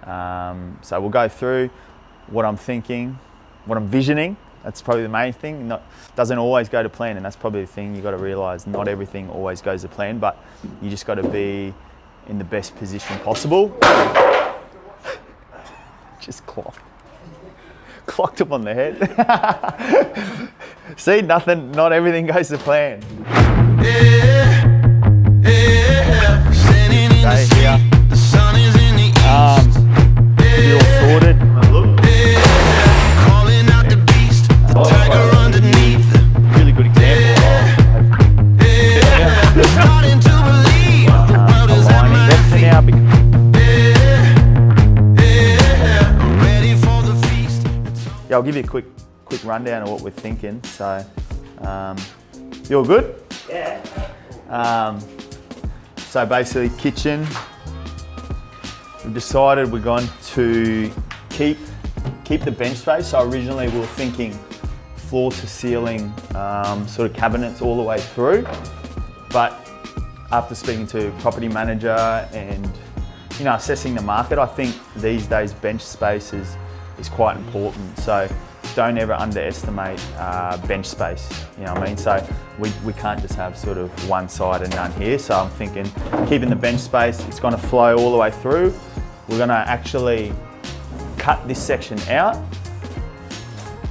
So we'll go through what I'm thinking, what I'm visioning. That's probably the main thing. Doesn't always go to plan, and that's probably the thing you got to realise. Not everything always goes to plan, but you just got to be in the best position possible. Just clocked him on the head. See, not everything goes to plan. Stay here. Be all sorted. Really good example. Aligning better now. Yeah, I'll give you a quick rundown of what we're thinking. So, you all good? Yeah. So basically, kitchen. We've decided we're going to keep the bench space. So originally we were thinking floor to ceiling sort of cabinets all the way through, but after speaking to property manager and assessing the market, I think these days bench space is quite important. So don't ever underestimate bench space, you know what I mean? So we can't just have sort of one side and none here. So I'm thinking keeping the bench space, it's going to flow all the way through. We're going to actually cut this section out.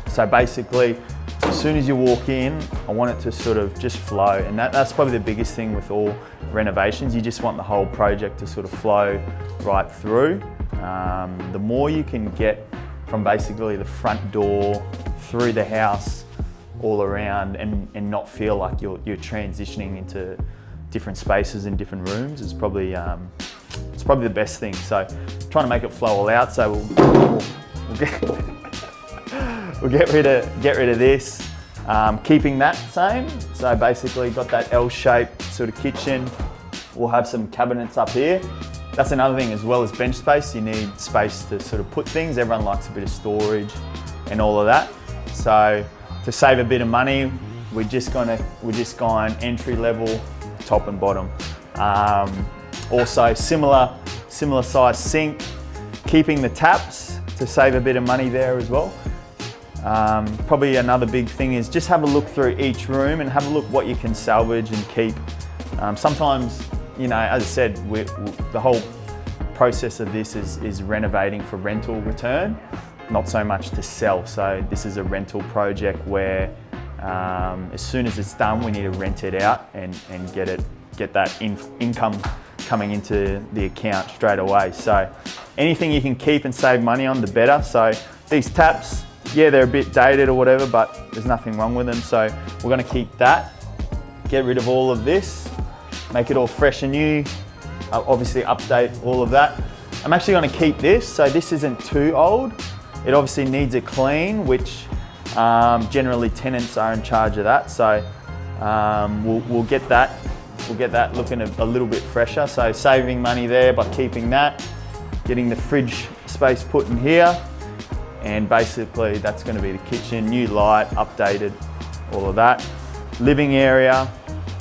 So basically, as soon as you walk in, I want it to sort of just flow. And that's probably the biggest thing with all renovations. You just want the whole project to sort of flow right through. The more you can get from basically the front door through the house all around and not feel like you're transitioning into different spaces and different rooms is probably the best thing. So trying to make it flow all out. So we'll get rid of this. Keeping that same. So basically got that L-shaped sort of kitchen. We'll have some cabinets up here. That's another thing, as well as bench space, you need space to sort of put things. Everyone likes a bit of storage and all of that. So to save a bit of money, we're just going entry level, top and bottom. Also similar size sink, keeping the taps to save a bit of money there as well. Probably another big thing is just have a look through each room and have a look what you can salvage and keep. Sometimes, as I said, the whole process of this is renovating for rental return, not so much to sell. So this is a rental project where as soon as it's done, we need to rent it out and get that income coming into the account straight away. So anything you can keep and save money on, the better. So these taps, yeah, they're a bit dated or whatever, but there's nothing wrong with them. So we're going to keep that, get rid of all of this, make it all fresh and new, obviously update all of that. I'm actually going to keep this, so this isn't too old. It obviously needs a clean, which generally tenants are in charge of that. So we'll get that looking a little bit fresher. So saving money there by keeping that, getting the fridge space put in here, and basically that's going to be the kitchen, new light, updated, all of that. Living area,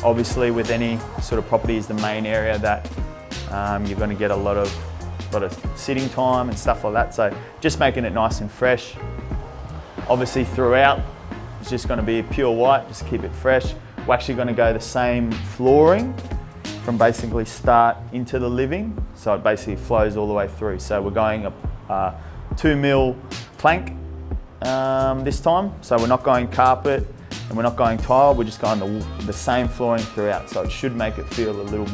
obviously with any sort of property, is the main area that you're going to get a lot of sitting time and stuff like that. So just making it nice and fresh. Obviously throughout, it's just going to be pure white, just keep it fresh. We're actually going to go the same flooring from basically start into the living. So it basically flows all the way through. So we're going a 2 mil plank this time. So we're not going carpet and we're not going tile, we're just going the same flooring throughout. So it should make it feel a little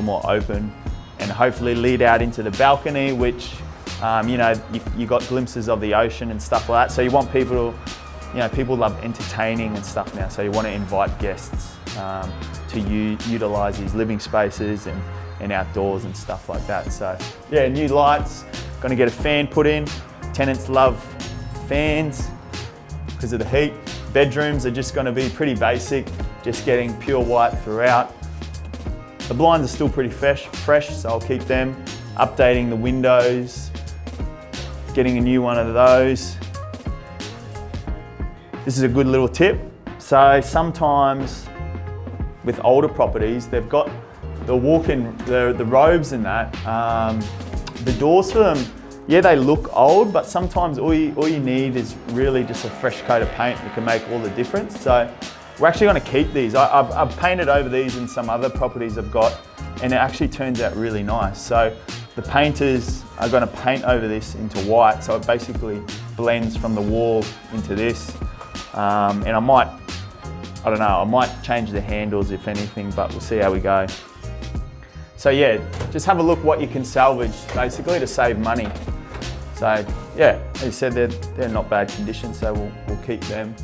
more open and hopefully lead out into the balcony, which you got glimpses of the ocean and stuff like that. So you want people to, people love entertaining and stuff now. So you want to invite guests to utilize these living spaces and outdoors and stuff like that. So yeah, new lights, going to get a fan put in. Tenants love fans because of the heat. Bedrooms are just going to be pretty basic, just getting pure white throughout. The blinds are still pretty fresh, so I'll keep them. Updating the windows, getting a new one of those. This is a good little tip. So sometimes with older properties, they've got the walk-in, the robes and that, The doors for them, yeah, they look old, but sometimes all you need is really just a fresh coat of paint that can make all the difference. So we're actually going to keep these. I've painted over these in some other properties I've got, and it actually turns out really nice. So the painters are going to paint over this into white, so it basically blends from the wall into this. And I might change the handles if anything, but we'll see how we go. So yeah, just have a look what you can salvage basically to save money. So yeah, as you said, they're not bad condition, so we'll keep them.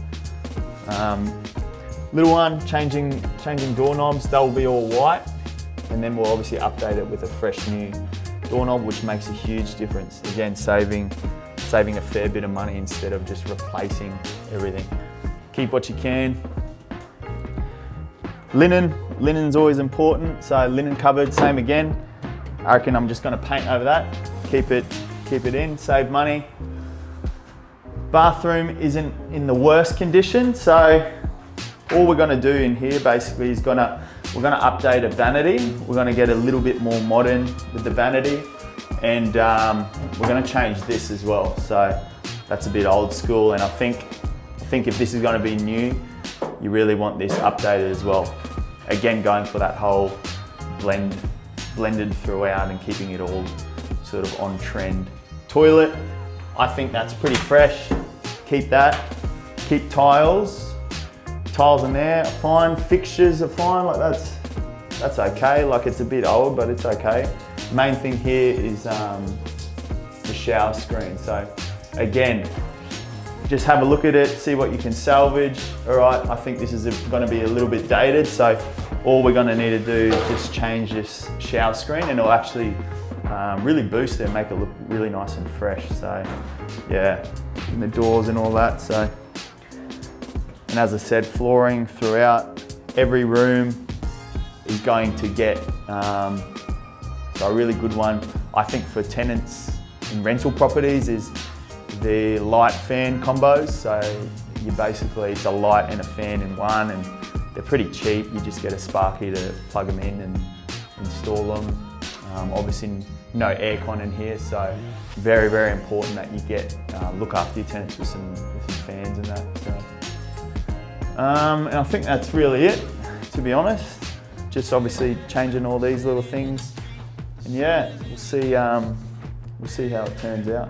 Little one, changing doorknobs, they'll be all white, and then we'll obviously update it with a fresh new doorknob, which makes a huge difference. Again, saving a fair bit of money instead of just replacing everything. Keep what you can. Linen's always important, so linen cupboard, same again. I reckon I'm just going to paint over that, keep it in, save money. Bathroom isn't in the worst condition, so all we're going to do in here basically is we're going to update a vanity. We're going to get a little bit more modern with the vanity, and we're going to change this as well. So that's a bit old school, and I think if this is going to be new, you really want this updated as well. Again, going for that whole blended throughout and keeping it all sort of on trend. Toilet, I think that's pretty fresh. Keep that. Keep tiles. Tiles in there are fine. Fixtures are fine. Like that's okay. Like it's a bit old, but it's okay. Main thing here is the shower screen. So again, just have a look at it, see what you can salvage. All right, I think this is going to be a little bit dated, so all we're going to need to do is just change this shower screen, and it'll actually really boost it and make it look really nice and fresh. So yeah, and the doors and all that. So, and as I said, flooring throughout every room is going to get so a really good one, I think, for tenants in rental properties is the light fan combos. So you basically, it's a light and a fan in one, and they're pretty cheap. You just get a Sparky to plug them in and install them. Obviously no aircon in here, so very, very important that you get look after your tenants with some fans and that. So, and I think that's really it, to be honest. Just obviously changing all these little things, and yeah, we'll see how it turns out.